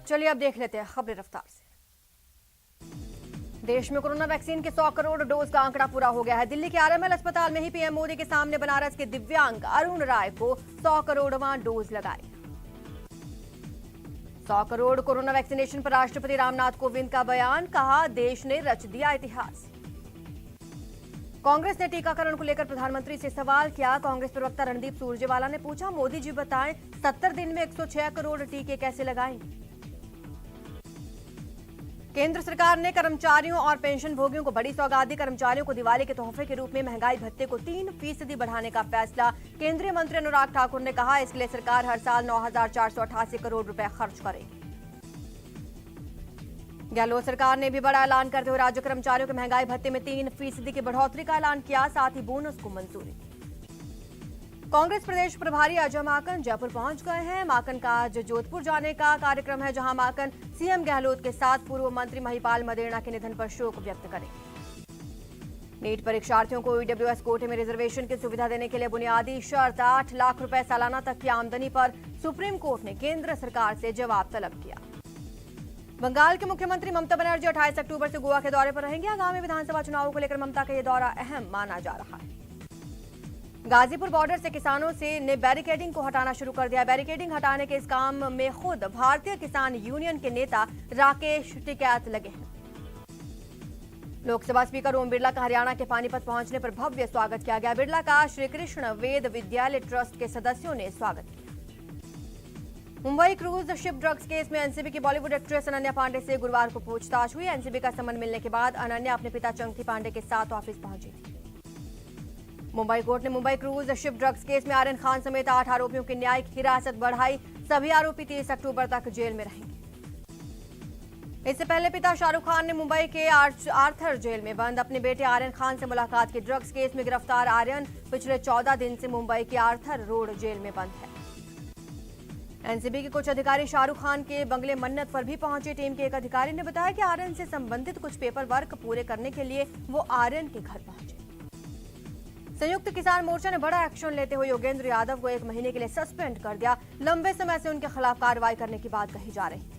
चलिए अब देख लेते हैं खबरें रफ्तार से। देश में कोरोना वैक्सीन के 100 करोड़ डोज का आंकड़ा पूरा हो गया है। दिल्ली के आरएमएल अस्पताल में ही पीएम मोदी के सामने बनारस के दिव्यांग अरुण राय को 100 करोड़वां डोज लगाई। 100 करोड़ कोरोना वैक्सीनेशन पर राष्ट्रपति रामनाथ कोविंद का बयान, कहा देश ने रच दिया इतिहास। कांग्रेस ने टीकाकरण को लेकर प्रधानमंत्री से सवाल किया। कांग्रेस प्रवक्ता रणदीप सुरजेवाला ने पूछा, मोदी जी बताएं 70 दिन में 106 करोड़ टीके कैसे लगाएंगे। केंद्र सरकार ने कर्मचारियों और पेंशन भोगियों को बड़ी सौगात दी। कर्मचारियों को दिवाली के तोहफे के रूप में महंगाई भत्ते को 3% बढ़ाने का फैसला। केंद्रीय मंत्री अनुराग ठाकुर ने कहा, इसके लिए सरकार हर साल 9,488 करोड़ रुपए खर्च करेगी। गहलोत सरकार ने भी बड़ा ऐलान करते हुए राज्य कर्मचारियों के महंगाई भत्ते में 3% की बढ़ोतरी का ऐलान किया, साथ ही बोनस को मंजूरी। कांग्रेस प्रदेश प्रभारी अजय माकन जयपुर पहुंच गए हैं। माकन का आज जोधपुर जाने का कार्यक्रम है, जहां माकन सीएम गहलोत के साथ पूर्व मंत्री महिपाल मदेरणा के निधन पर शोक व्यक्त करेंगे। नीट परीक्षार्थियों को ईडब्ल्यूएस कोटे में रिजर्वेशन की सुविधा देने के लिए बुनियादी शर्त 8 लाख रुपए सालाना तक की आमदनी पर सुप्रीम कोर्ट ने केंद्र सरकार से जवाब तलब किया। बंगाल के मुख्यमंत्री ममता बनर्जी 28 अक्टूबर से गोवा के दौरे पर रहेंगे। आगामी विधानसभा चुनावों को लेकर ममता का यह दौरा अहम माना जा रहा है। गाजीपुर बॉर्डर से किसानों ने बैरिकेडिंग को हटाना शुरू कर दिया। बैरिकेडिंग हटाने के इस काम में खुद भारतीय किसान यूनियन के नेता राकेश टिकैत लगे हैं। लोकसभा स्पीकर ओम बिरला का हरियाणा के पानीपत पहुंचने पर भव्य स्वागत किया गया। बिरला का श्री कृष्ण वेद विद्यालय ट्रस्ट के सदस्यों ने स्वागत किया। Mumbai cruise ship drugs case में एनसीबी की बॉलीवुड एक्ट्रेस अनन्या पांडे से गुरुवार को पूछताछ हुई। एनसीबी का समन मिलने के बाद अनन्या अपने पिता चंकी पांडे के साथ ऑफिस पहुंची थी। मुंबई कोर्ट ने Mumbai cruise ship drugs case में आर्यन खान समेत 8 आरोपियों की न्यायिक हिरासत बढ़ाई। सभी आरोपी 30 अक्टूबर तक जेल में रहेंगे। इससे पहले पिता शाहरुख खान ने मुंबई के आर्थर जेल में बंद अपने बेटे आर्यन खान से मुलाकात की। ड्रग्स केस में गिरफ्तार आर्यन पिछले 14 दिन से मुंबई के आर्थर रोड जेल में बंद है। एनसीबी के कुछ अधिकारी शाहरुख खान के बंगले मन्नत पर भी पहुंचे। टीम के एक अधिकारी ने बताया कि आर्यन से संबंधित कुछ पेपर वर्क पूरे करने के लिए वो आर्यन के घर पहुंचे। संयुक्त किसान मोर्चा ने बड़ा एक्शन लेते हुए योगेंद्र यादव को 1 महीने के लिए सस्पेंड कर दिया। लंबे समय से उनके खिलाफ कार्रवाई करने की बात कही जा रही थी।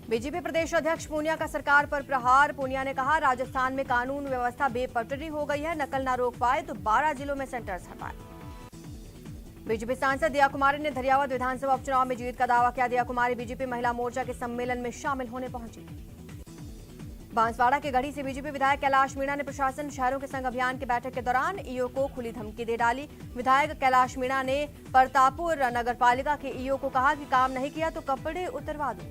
बीजेपी प्रदेश अध्यक्ष पूनिया का सरकार पर प्रहार। पूनिया ने कहा, राजस्थान में कानून व्यवस्था बेपटरी हो गई है, नकल ना रोक पाए तो 12 जिलों में सेंटर्स हटाए। बीजेपी सांसद दिया कुमारी ने धरियावद विधानसभा उपचुनाव में जीत का दावा किया। दिया कुमारी बीजेपी महिला मोर्चा के सम्मेलन में शामिल होने पहुंची। बांसवाड़ा के गढ़ी से बीजेपी विधायक कैलाश मीणा ने प्रशासन शहरों के संग अभियान की बैठक के दौरान ईओ को खुली धमकी दे डाली। विधायक कैलाश मीणा ने परतापुर नगरपालिका के ईओ को कहा कि काम नहीं किया तो कपड़े उतरवा दूं।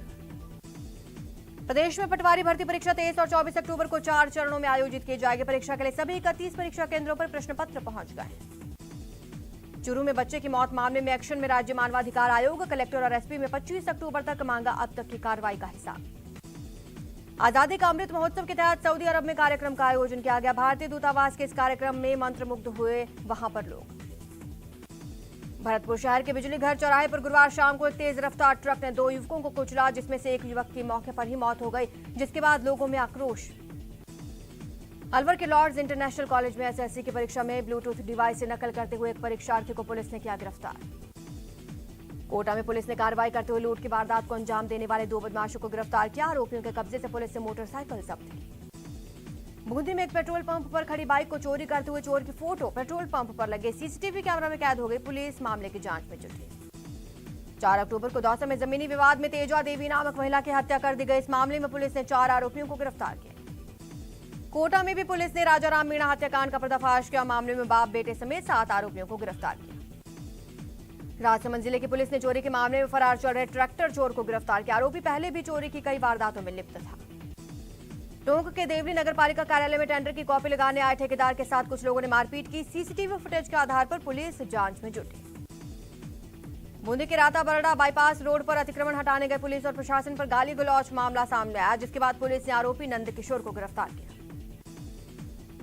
प्रदेश में पटवारी भर्ती परीक्षा 23 और 24 अक्टूबर को 4 चरणों में आयोजित की जाएगी। परीक्षा के लिए सभी 31 परीक्षा केंद्रों पर प्रश्न पत्र पहुंच गए। चूरू में बच्चे की मौत मामले में एक्शन में राज्य मानवाधिकार आयोग। कलेक्टर और एसपी में 25 अक्टूबर तक मांगा अब तक की कार्रवाई का हिसाब। आजादी का अमृत महोत्सव के तहत सऊदी अरब में कार्यक्रम का आयोजन किया गया। भारतीय दूतावास के इस कार्यक्रम में मंत्रमुग्ध हुए वहां पर लोग। भरतपुर शहर के बिजली घर चौराहे पर गुरुवार शाम को एक तेज रफ्तार ट्रक ने 2 युवकों को कुचला, जिसमें से एक युवक की मौके पर ही मौत हो गई, जिसके बाद लोगों में आक्रोश। अलवर के लॉर्ड्स इंटरनेशनल कॉलेज में एसएससी की परीक्षा में ब्लूटूथ डिवाइस से नकल करते हुए एक परीक्षार्थी को पुलिस ने किया गिरफ्तार। कोटा में पुलिस ने कार्रवाई करते हुए लूट की वारदात को अंजाम देने वाले 2 बदमाशों को गिरफ्तार किया। आरोपियों के कब्जे से पुलिस ने मोटरसाइकिल जब्त की। बूंदी में एक पेट्रोल पंप पर खड़ी बाइक को चोरी करते हुए चोर की फोटो पेट्रोल पंप पर लगे सीसीटीवी कैमरा में कैद हो गई। पुलिस मामले की जांच में जुटी। 4 अक्टूबर को दौसा में जमीनी विवाद में तेजा देवी नामक महिला की हत्या कर दी गई। इस मामले में पुलिस ने 4 आरोपियों को गिरफ्तार किया। कोटा में भी पुलिस ने राजाराम मीणा हत्याकांड का पर्दाफाश किया। मामले में बाप बेटे समेत 7 आरोपियों को गिरफ्तार किया। राजसमंद जिले की पुलिस ने चोरी के मामले में फरार चल रहे ट्रैक्टर चोर को गिरफ्तार किया। आरोपी पहले भी चोरी की कई वारदातों में लिप्त था। टोंक के देवली नगरपालिका कार्यालय में टेंडर की कॉपी लगाने आए ठेकेदार के साथ कुछ लोगों ने मारपीट की। सीसीटीवी फुटेज के आधार पर पुलिस जांच में जुटी। बूंदी के राता बरड़ा बाईपास रोड पर अतिक्रमण हटाने गए पुलिस और प्रशासन पर गाली गलौज मामला सामने आया, जिसके बाद पुलिस ने आरोपी नंद किशोर को गिरफ्तार किया।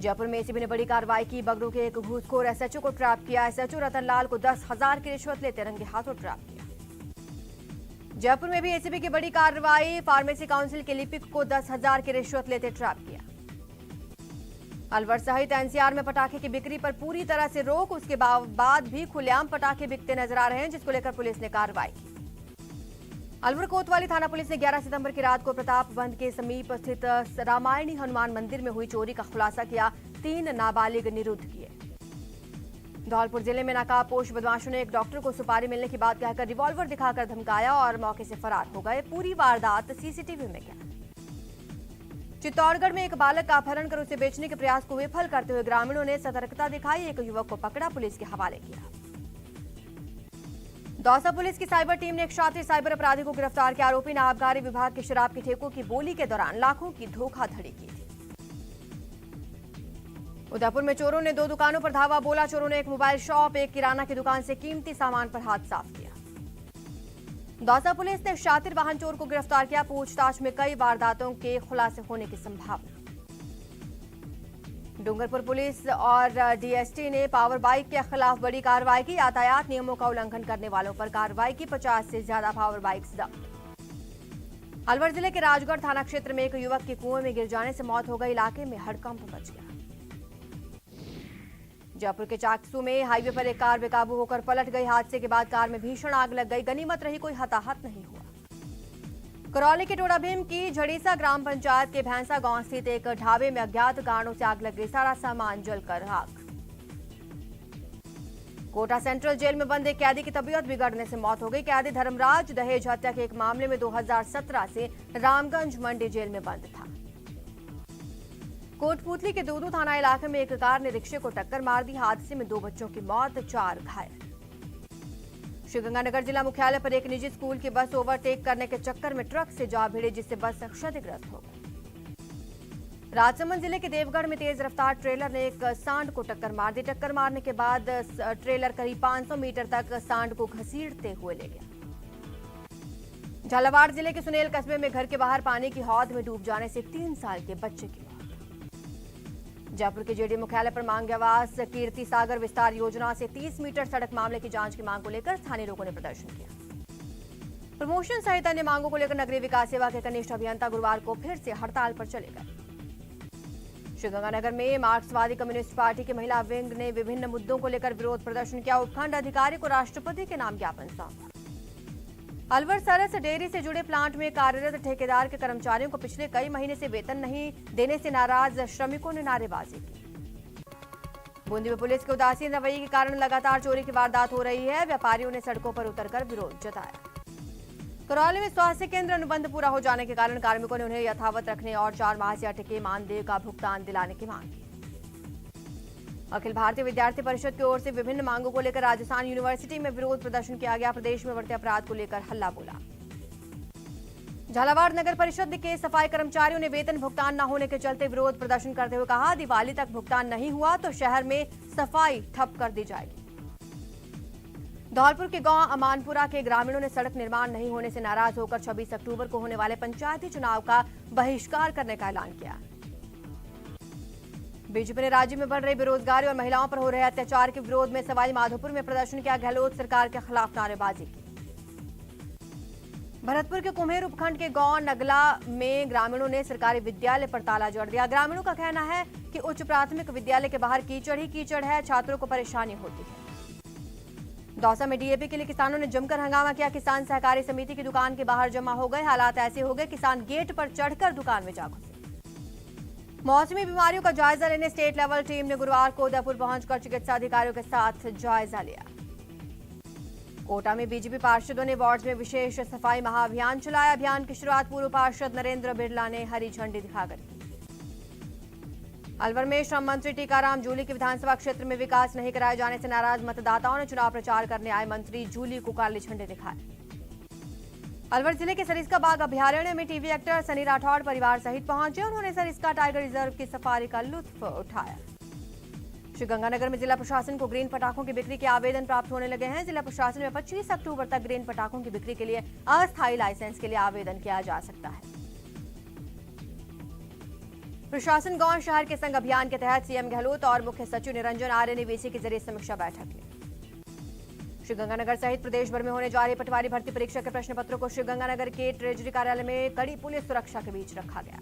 जयपुर में एसीबी ने बड़ी कार्रवाई की। बगरू के एक घूसखोर एसएचओ को ट्रैप किया। एसएचओ रतनलाल को 10,000 की रिश्वत लेते रंगे हाथों ट्रैप किया। जयपुर में भी एसीबी की बड़ी कार्रवाई। फार्मेसी काउंसिल के लिपिक को 10,000 की रिश्वत लेते ट्रैप किया। अलवर सहित एनसीआर में पटाखे की बिक्री पर पूरी तरह से रोक। उसके बाद भी खुलेआम पटाखे बिकते नजर आ रहे हैं, जिसको लेकर पुलिस ने कार्रवाई की। अलवर कोतवाली थाना पुलिस ने 11 सितंबर की रात को प्रतापबंद के समीप स्थित रामायणी हनुमान मंदिर में हुई चोरी का खुलासा किया। 3 नाबालिग निरुद्ध किए। धौलपुर जिले में नकाबपोश बदमाशों ने एक डॉक्टर को सुपारी मिलने की बात कहकर रिवॉल्वर दिखाकर धमकाया और मौके से फरार हो गए। पूरी वारदात सीसीटीवी में कैद। चित्तौड़गढ़ में एक बालक का अपहरण कर उसे बेचने के प्रयास को विफल करते हुए ग्रामीणों ने सतर्कता दिखाई। एक युवक को पकड़ा, पुलिस के हवाले किया। दौसा पुलिस की साइबर टीम ने एक शातिर साइबर अपराधी को गिरफ्तार किया। आरोपी ने आबकारी विभाग के शराब के ठेकों की बोली के दौरान लाखों की धोखाधड़ी की थी। उदयपुर में चोरों ने 2 दुकानों पर धावा बोला। चोरों ने एक मोबाइल शॉप, एक किराना की दुकान से कीमती सामान पर हाथ साफ किया। दौसा पुलिस ने शातिर वाहन चोर को गिरफ्तार किया। पूछताछ में कई वारदातों के खुलासे होने की संभावना। डूंगरपुर पुलिस और डीएसटी ने पावर बाइक के खिलाफ बड़ी कार्रवाई की। यातायात नियमों का उल्लंघन करने वालों पर कार्रवाई की। 50 से ज्यादा पावर बाइक्स जब्त। अलवर जिले के राजगढ़ थाना क्षेत्र में एक युवक की कुएं में गिर जाने से मौत हो गई। इलाके में हड़कंप मच गया। जयपुर के चाकसू में हाईवे पर एक कार बेकाबू होकर पलट गई। हादसे के बाद कार में भीषण आग लग गई। गनीमत रही कोई हताहत नहीं हुआ। करौली के टोडाभीम की झड़ीसा ग्राम पंचायत के भैंसा गांव स्थित एक ढाबे में अज्ञात कारणों से आग लग गई। सारा सामान जलकर राख। कोटा सेंट्रल जेल में बंद एक कैदी की तबीयत बिगड़ने से मौत हो गई। कैदी धर्मराज दहेज हत्या के एक मामले में 2017 से रामगंज मंडी जेल में बंद था। कोटपूतली के दूदू थाना इलाके में एक कार ने रिक्शे को टक्कर मार दी। हादसे में 2 बच्चों की मौत, 4 घायल। श्रीगंगानगर जिला मुख्यालय पर एक निजी स्कूल की बस ओवरटेक करने के चक्कर में ट्रक से जा भिड़ी, जिससे बस क्षतिग्रस्त हो गई। राजसमंद जिले के देवगढ़ में तेज रफ्तार ट्रेलर ने एक सांड को टक्कर मार दी। टक्कर मारने के बाद ट्रेलर करीब 500 मीटर तक सांड को घसीटते हुए ले गया। झालावाड़ जिले के सुनेल कस्बे में घर के बाहर पानी की हौद में डूब जाने से 3 साल के बच्चे की मौत। जयपुर के जेडी मुख्यालय पर मांग्यावास कीर्ति सागर विस्तार योजना से 30 मीटर सड़क मामले की जांच की मांग को लेकर स्थानीय लोगों ने प्रदर्शन किया। प्रमोशन सहित अन्य मांगों को लेकर नगरीय विकास सेवा के कनिष्ठ अभियंता गुरुवार को फिर से हड़ताल पर चले गए। श्रीगंगानगर में मार्क्सवादी कम्युनिस्ट पार्टी की महिला विंग ने विभिन्न मुद्दों को लेकर विरोध प्रदर्शन किया। उपखंड अधिकारी को राष्ट्रपति के नाम ज्ञापन सौंपा। अलवर सरस डेयरी से जुड़े प्लांट में कार्यरत ठेकेदार के कर्मचारियों को पिछले कई महीने से वेतन नहीं देने से नाराज श्रमिकों ने नारेबाजी की। बूंदी में पुलिस के उदासीन रवैये के कारण लगातार चोरी की वारदात हो रही है। व्यापारियों ने सड़कों पर उतरकर विरोध जताया। करौली में स्वास्थ्य केंद्र अनुबंध पूरा हो जाने के कारण कार्मिकों ने उन्हें यथावत रखने और 4 माह से अटके मानदेय का भुगतान दिलाने की मांग की। अखिल भारतीय विद्यार्थी परिषद की ओर से विभिन्न मांगों को लेकर राजस्थान यूनिवर्सिटी में विरोध प्रदर्शन किया गया। प्रदेश में बढ़ते अपराध को लेकर हल्ला बोला। झालावाड़ नगर परिषद के सफाई कर्मचारियों ने वेतन भुगतान न होने के चलते विरोध प्रदर्शन करते हुए कहा, दिवाली तक भुगतान नहीं हुआ तो शहर में सफाई ठप कर दी जाएगी। धौलपुर के गांव अमानपुरा के ग्रामीणों ने सड़क निर्माण नहीं होने से नाराज होकर 26 अक्टूबर को होने वाले पंचायती चुनाव का बहिष्कार करने का ऐलान किया। बीजेपी ने राज्य में बढ़ रही बेरोजगारी और महिलाओं पर हो रहे अत्याचार के विरोध में सवाई माधोपुर में प्रदर्शन किया। गहलोत सरकार के खिलाफ नारेबाजी की। भरतपुर के कुम्हेर उपखंड के गांव नगला में ग्रामीणों ने सरकारी विद्यालय पर ताला जड़ दिया। ग्रामीणों का कहना है कि उच्च प्राथमिक विद्यालय के बाहर कीचड़ ही कीचड़ है, छात्रों को परेशानी होती है। दौसा में डीएपी के लिए किसानों ने जमकर हंगामा किया। किसान सहकारी समिति की दुकान के बाहर जमा हो गए। हालात ऐसे हो गए, किसान गेट पर चढ़कर दुकान में जा घुसे। मौसमी बीमारियों का जायजा लेने स्टेट लेवल टीम ने गुरुवार को उदयपुर पहुंचकर चिकित्सा अधिकारियों के साथ जायजा लिया। कोटा में बीजेपी पार्षदों ने वार्ड में विशेष सफाई महाअभियान चलाया। अभियान की शुरुआत पूर्व पार्षद नरेंद्र बिरला ने हरी झंडी दिखाकर की। अलवर में श्रम मंत्री टीकाराम जूली के विधानसभा क्षेत्र में विकास नहीं कराए जाने से नाराज मतदाताओं ने चुनाव प्रचार करने आए मंत्री जूली को काले झंडे दिखाए। अलवर जिले के सरिस्का बाग अभयारण्य में टीवी एक्टर सनी राठौड़ परिवार सहित पहुंचे। उन्होंने सरिस्का टाइगर रिजर्व की सफारी का लुत्फ उठाया। श्रीगंगानगर में जिला प्रशासन को ग्रीन पटाखों की बिक्री के आवेदन प्राप्त होने लगे हैं। जिला प्रशासन में 25 अक्टूबर तक ग्रीन पटाखों की बिक्री के लिए अस्थायी लाइसेंस के लिए आवेदन किया जा सकता है। प्रशासन गांव शहर के संग अभियान के तहत सीएम गहलोत और मुख्य सचिव निरंजन आर्य ने वीसी के जरिए समीक्षा बैठक ली। श्रीगंगानगर सहित प्रदेश भर में होने जा रही पटवारी भर्ती परीक्षा के प्रश्न पत्रों को श्रीगंगानगर के ट्रेजरी कार्यालय में कड़ी पुलिस सुरक्षा के बीच रखा गया।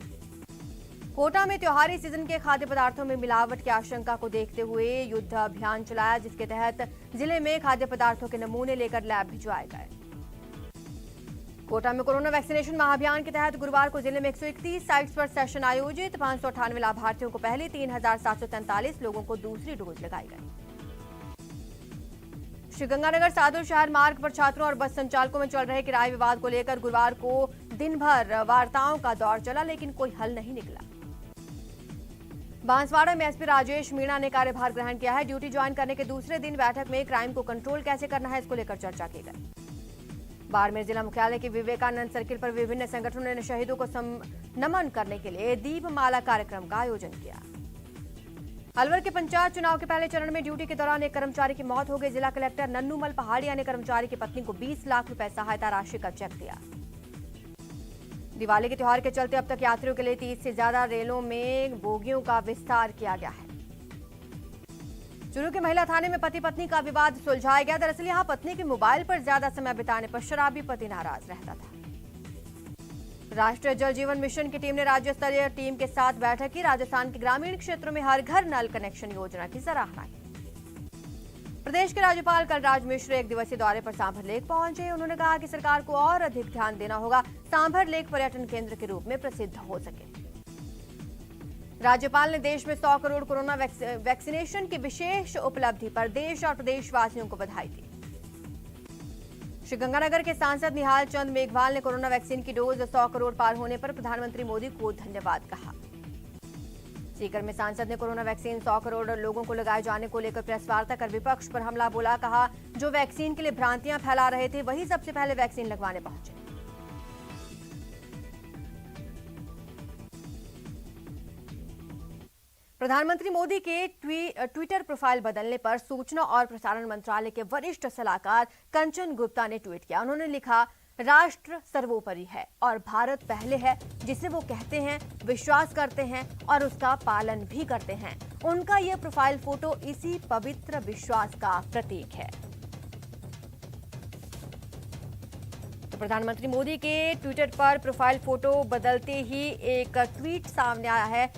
कोटा में त्योहारी सीजन के खाद्य पदार्थों में मिलावट की आशंका को देखते हुए युद्ध अभियान चलाया, जिसके तहत जिले में खाद्य पदार्थों के नमूने लेकर लैब भिजवाए गए। कोटा में कोरोना वैक्सीनेशन महाअभियान के तहत गुरुवार को जिले में 131 साइट्स पर सेशन आयोजित। 598 लाभार्थियों को पहले, 3,743 लोगों को दूसरी डोज लगाई गई। श्रीगंगानगर सादुल शहर मार्ग पर छात्रों और बस संचालकों में चल रहे किराए विवाद को लेकर गुरुवार को दिन भर वार्ताओं का दौर चला, लेकिन कोई हल नहीं निकला। बांसवाड़ा में एसपी राजेश मीणा ने कार्यभार ग्रहण किया है। ड्यूटी ज्वाइन करने के दूसरे दिन बैठक में क्राइम को कंट्रोल कैसे करना है, इसको लेकर चर्चा की गई। बाड़मेर जिला मुख्यालय के विवेकानंद सर्किल पर विभिन्न संगठनों ने शहीदों को नमन करने के लिए दीपमाला कार्यक्रम का आयोजन किया। अलवर के पंचायत चुनाव के पहले चरण में ड्यूटी के दौरान एक कर्मचारी की मौत हो गई। जिला कलेक्टर नन्नूमल पहाड़िया ने कर्मचारी की पत्नी को 20 लाख रुपए सहायता राशि का चेक दिया। दिवाली के त्योहार के चलते अब तक यात्रियों के लिए 30 से ज्यादा रेलों में बोगियों का विस्तार किया गया है। चूरू के महिला थाने में पति पत्नी का विवाद सुलझाया गया। दरअसल यहां पत्नी के मोबाइल पर ज्यादा समय बिताने पर शराबी पति नाराज रहता था। राष्ट्रीय जल जीवन मिशन की टीम ने राज्य स्तरीय टीम के साथ बैठक की। राजस्थान के ग्रामीण क्षेत्रों में हर घर नल कनेक्शन योजना की सराहना की। प्रदेश के राज्यपाल कलराज मिश्र एक दिवसीय दौरे पर सांभर लेक पहुंचे। उन्होंने कहा कि सरकार को और अधिक ध्यान देना होगा, सांभर लेक पर्यटन केंद्र के रूप में प्रसिद्ध हो सके। राज्यपाल ने देश में 100 करोड़ कोरोना वैक्सीनेशन की विशेष उपलब्धि पर देश और प्रदेशवासियों को बधाई दी। श्रीगंगानगर के सांसद निहाल चंद मेघवाल ने कोरोना वैक्सीन की डोज 100 करोड़ पार होने पर प्रधानमंत्री मोदी को धन्यवाद कहा। सीकर में सांसद ने कोरोना वैक्सीन 100 करोड़ लोगों को लगाए जाने को लेकर प्रेस वार्ता कर विपक्ष पर हमला बोला। कहा, जो वैक्सीन के लिए भ्रांतियां फैला रहे थे वही सबसे पहले वैक्सीन लगवाने पहुंचे। प्रधानमंत्री मोदी के ट्विटर प्रोफाइल बदलने पर सूचना और प्रसारण मंत्रालय के वरिष्ठ सलाहकार कंचन गुप्ता ने ट्वीट किया। उन्होंने लिखा, राष्ट्र सर्वोपरि है और भारत पहले है, जिसे वो कहते हैं, विश्वास करते हैं और उसका पालन भी करते हैं। उनका यह प्रोफाइल फोटो इसी पवित्र विश्वास का प्रतीक है। तो प्रधानमंत्री मोदी के ट्विटर पर प्रोफाइल फोटो बदलते ही एक ट्वीट सामने आया है।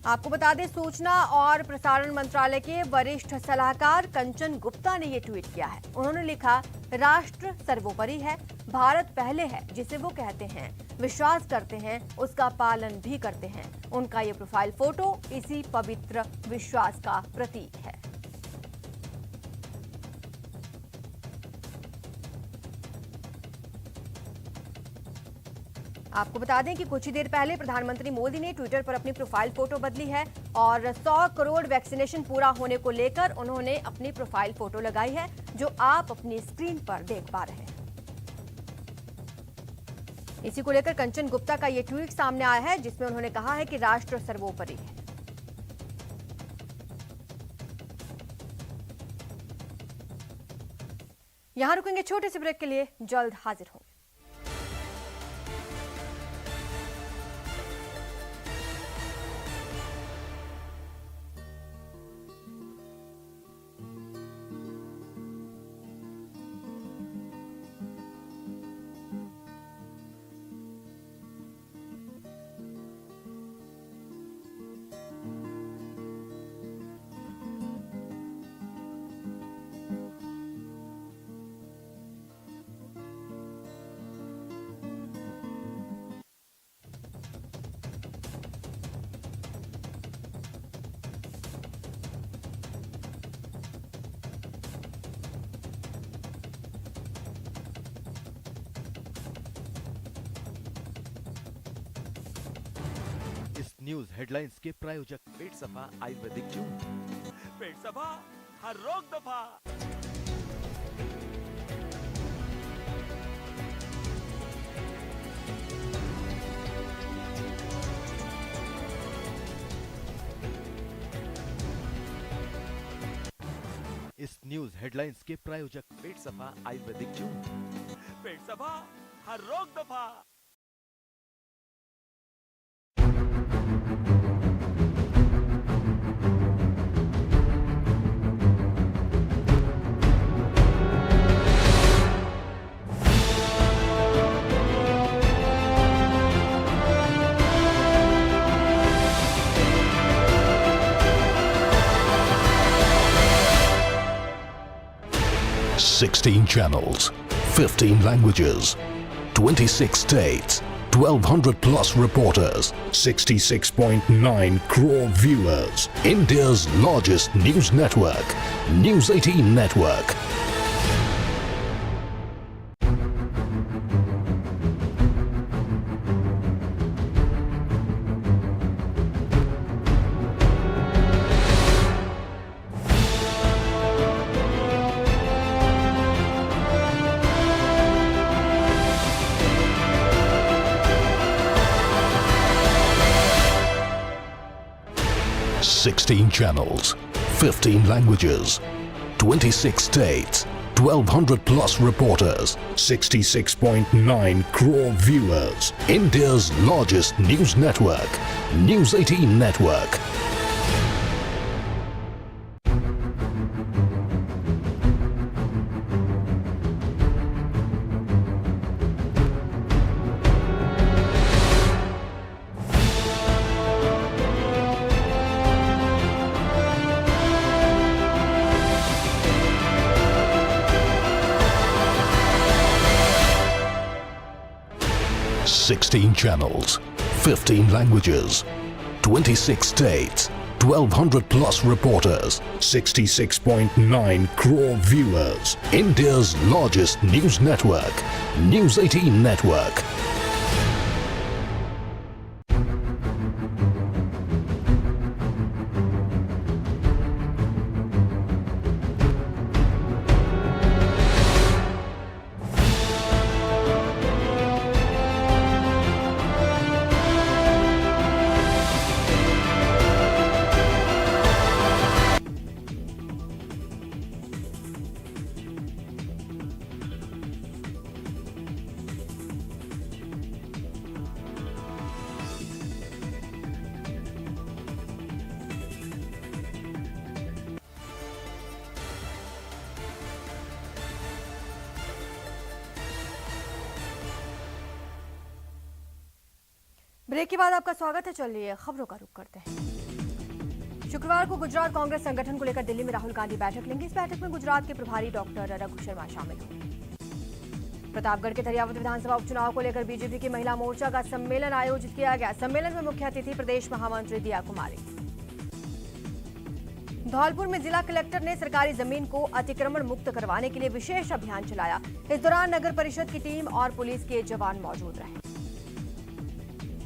आपको बता दें, सूचना और प्रसारण मंत्रालय के वरिष्ठ सलाहकार कंचन गुप्ता ने यह ट्वीट किया है। उन्होंने लिखा, राष्ट्र सर्वोपरि है, भारत पहले है, जिसे वो कहते हैं, विश्वास करते हैं, उसका पालन भी करते हैं। उनका ये प्रोफाइल फोटो इसी पवित्र विश्वास का प्रतीक है। आपको बता दें कि कुछ ही देर पहले प्रधानमंत्री मोदी ने ट्विटर पर अपनी प्रोफाइल फोटो बदली है और 100 करोड़ वैक्सीनेशन पूरा होने को लेकर उन्होंने अपनी प्रोफाइल फोटो लगाई है, जो आप अपनी स्क्रीन पर देख पा रहे हैं। इसी को लेकर कंचन गुप्ता का यह ट्वीट सामने आया है, जिसमें उन्होंने कहा है कि राष्ट्र सर्वोपरि है। यहां रुकेंगे छोटे से ब्रेक के लिए, जल्द हाजिर होंगे। न्यूज हेडलाइंस के प्रायोजक पेट सफा आयुर्वेदिक जून। पेट सफा, हर रोग दफा। इस न्यूज हेडलाइंस के प्रायोजक पेट सफा आयुर्वेदिक जून। पेट सफा, हर रोग दफा। Sixteen channels, 15 languages, 26 states, 1200 plus reporters, 66.9 crore viewers. India's largest news network, News 18 Network. Sixteen channels, 15 languages, 26 states, 1200 plus reporters, 66.9 crore viewers. India's largest news network, News 18 Network. Sixteen channels, 15 languages, 26 states, 1200 plus reporters, 66.9 crore viewers. India's largest news network, News 18 Network. Break के बाद आपका स्वागत है। चलिए खबरों का रुख करते हैं। शुक्रवार को गुजरात कांग्रेस संगठन को लेकर दिल्ली में राहुल गांधी बैठक लेंगे। इस बैठक में गुजरात के प्रभारी डॉक्टर रघु शर्मा शामिल होंगे। प्रतापगढ़ के धरियावत विधानसभा उपचुनाव को लेकर बीजेपी की महिला मोर्चा का सम्मेलन आयोजित किया गया। सम्मेलन में मुख्य अतिथि प्रदेश महामंत्री दिया कुमारी। धौलपुर में जिला कलेक्टर ने सरकारी जमीन को अतिक्रमण मुक्त करवाने के लिए विशेष अभियान चलाया। इस दौरान नगर परिषद की टीम और पुलिस के जवान मौजूद रहे।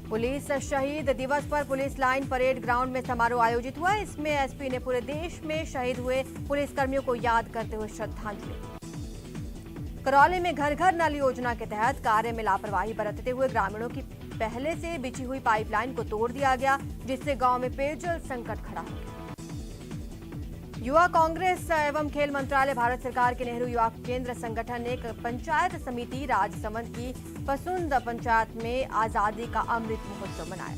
पुलिस शहीद दिवस पर पुलिस लाइन परेड ग्राउंड में समारोह आयोजित हुआ। इसमें एसपी ने पूरे देश में शहीद हुए पुलिसकर्मियों को याद करते हुए श्रद्धांजलि। करौली में घर घर नल योजना के तहत कार्य में लापरवाही बरतते हुए ग्रामीणों की पहले से बिछी हुई पाइपलाइन को तोड़ दिया गया, जिससे गांव में पेयजल संकट खड़ा हो गया। युवा कांग्रेस एवं खेल मंत्रालय भारत सरकार के नेहरू युवा केंद्र संगठन ने एक पंचायत समिति राजसमंद की पसुंद पंचायत में आजादी का अमृत महोत्सव मनाया।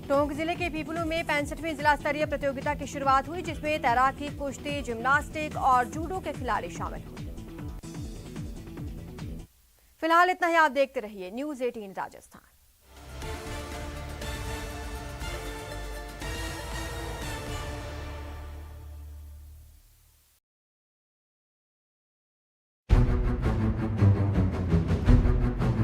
टोंक जिले के पीपलू में 65वीं जिला स्तरीय प्रतियोगिता की शुरुआत हुई, जिसमें तैराकी, कुश्ती, जिम्नास्टिक और जूडो के खिलाड़ी शामिल हुए। फिलहाल इतना ही। आप देखते रहिए न्यूज़ 18 राजस्थान।